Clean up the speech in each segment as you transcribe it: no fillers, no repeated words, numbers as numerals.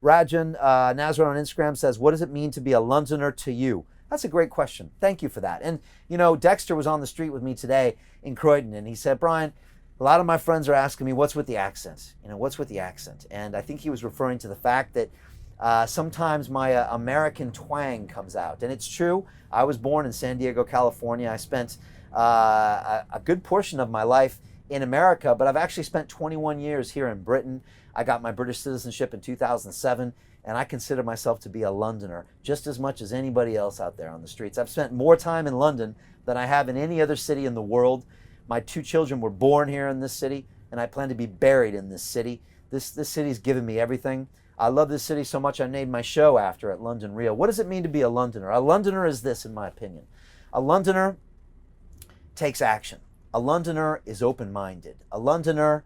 Rajan Nazareth on Instagram says, what does it mean to be a Londoner to you? That's a great question. Thank you for that. And, you know, Dexter was on the street with me today in Croydon, and he said, Brian, a lot of my friends are asking me, what's with the accent? You know, what's with the accent? And I think he was referring to the fact that sometimes my American twang comes out. And it's true. I was born in San Diego, California. I spent a good portion of my life in America, but I've actually spent 21 years here in Britain. I got my British citizenship in 2007. And I consider myself to be a Londoner just as much as anybody else out there on the streets. I've spent more time in London than I have in any other city in the world. My 2 children were born here in this city, and I plan to be buried in this city. This city's given me everything. I love this city so much I named my show after it, London Real. What does it mean to be a Londoner? A Londoner is this, in my opinion. A Londoner takes action. A Londoner is open-minded. A Londoner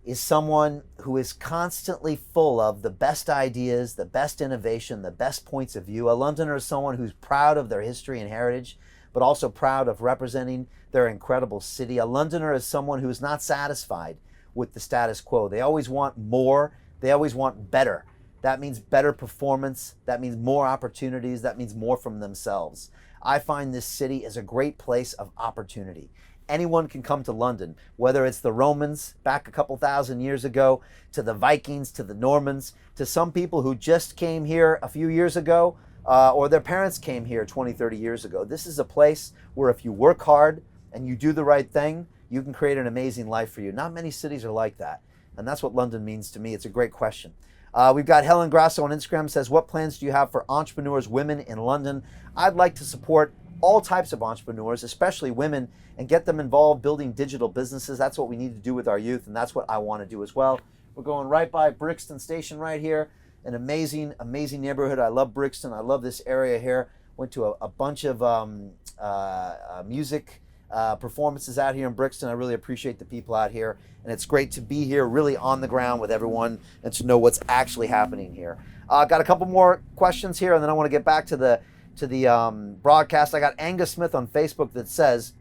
is someone who is constantly full of the best ideas, the best innovation, the best points of view. A Londoner is someone who's proud of their history and heritage, but also proud of representing their incredible city. A Londoner is someone who is not satisfied with the status quo. They always want more. They always want better. That means better performance. That means more opportunities. That means more from themselves. I find this city is a great place of opportunity. Anyone can come to London, whether it's the Romans back a couple thousand years ago, to the Vikings, to the Normans, to some people who just came here a few years ago, or their parents came here 20, 30 years ago. This is a place where if you work hard and you do the right thing, you can create an amazing life for you. Not many cities are like that. And that's what London means to me. It's a great question. We've got Helen Grasso on Instagram says, what plans do you have for entrepreneurs, women in London? I'd like to support all types of entrepreneurs, especially women, and get them involved building digital businesses. That's what we need to do with our youth, and that's what I want to do as well. We're going right by Brixton Station right here. An amazing, amazing neighborhood. I love Brixton. I love this area here. Went to a bunch of music performances out here in Brixton. I really appreciate the people out here, and it's great to be here really on the ground with everyone and to know what's actually happening here. Got a couple more questions here, and then I want to get back to the broadcast. I got Angus Smith on Facebook that says,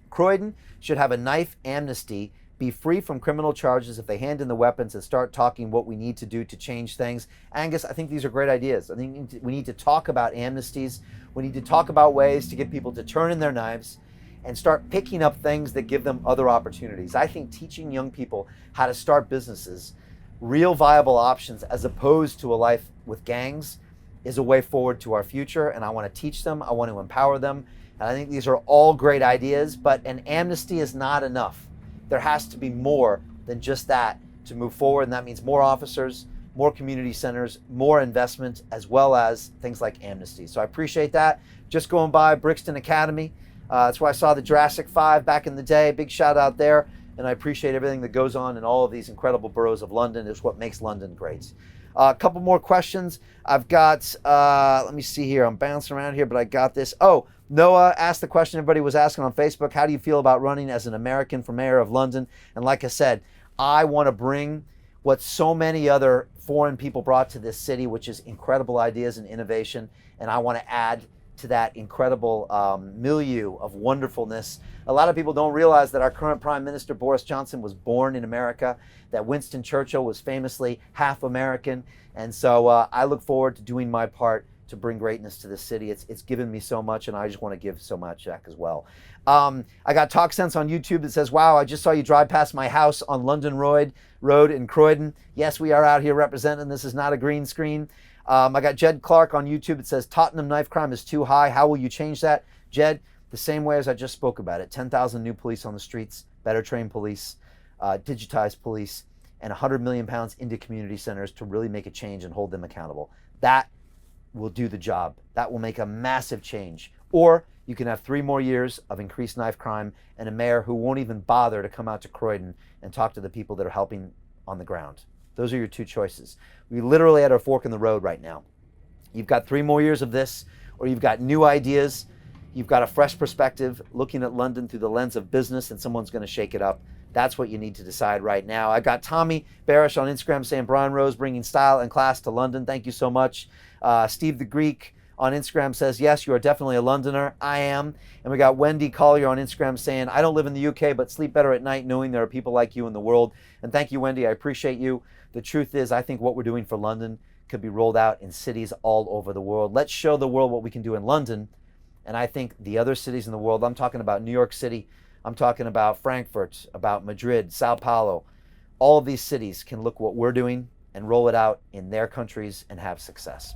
Croydon should have a knife amnesty, be free from criminal charges if they hand in the weapons and start talking what we need to do to change things. Angus, I think these are great ideas. I think we need to talk about amnesties. We need to talk about ways to get people to turn in their knives and start picking up things that give them other opportunities. I think teaching young people how to start businesses, real viable options, as opposed to a life with gangs, is a way forward to our future, and I want to teach them. I want to empower them. And I think these are all great ideas, but an amnesty is not enough. There has to be more than just that to move forward, and that means more officers, more community centers, more investment, as well as things like amnesty. So I appreciate that. Just going by Brixton Academy. That's where I saw the Jurassic 5 back in the day. Big shout out there. And I appreciate everything that goes on in all of these incredible boroughs of London. It's what makes London great. A couple more questions. I've got, let me see here. I'm bouncing around here, but I got this. Oh, Noah asked the question everybody was asking on Facebook. How do you feel about running as an American for mayor of London? And like I said, I want to bring what so many other foreign people brought to this city, which is incredible ideas and innovation. And I want to add to that incredible milieu of wonderfulness. A lot of people don't realize that our current Prime Minister, Boris Johnson, was born in America, that Winston Churchill was famously half American. And so I look forward to doing my part to bring greatness to this city. It's given me so much, and I just want to give so much back as well. I got Talk Sense on YouTube that says, wow, I just saw you drive past my house on London Road in Croydon. Yes, we are out here representing. This is not a green screen. I got Jed Clark on YouTube. It says, Tottenham knife crime is too high. How will you change that? Jed, the same way as I just spoke about it. 10,000 new police on the streets, better trained police, digitized police, and 100 million pounds into community centers to really make a change and hold them accountable. That will do the job. That will make a massive change. Or you can have 3 more years of increased knife crime and a mayor who won't even bother to come out to Croydon and talk to the people that are helping on the ground. Those are your 2 choices. We literally at a fork in the road right now. You've got 3 more years of this, or you've got new ideas. You've got a fresh perspective looking at London through the lens of business, and someone's going to shake it up. That's what you need to decide right now. I got Tommy Barish on Instagram saying, Brian Rose bringing style and class to London. Thank you so much. Steve the Greek on Instagram says, yes, you are definitely a Londoner. I am. And we got Wendy Collier on Instagram saying, I don't live in the UK, but sleep better at night knowing there are people like you in the world. And thank you, Wendy. I appreciate you. The truth is, I think what we're doing for London could be rolled out in cities all over the world. Let's show the world what we can do in London. And I think the other cities in the world, I'm talking about New York City, I'm talking about Frankfurt, about Madrid, Sao Paulo, all of these cities can look what we're doing and roll it out in their countries and have success.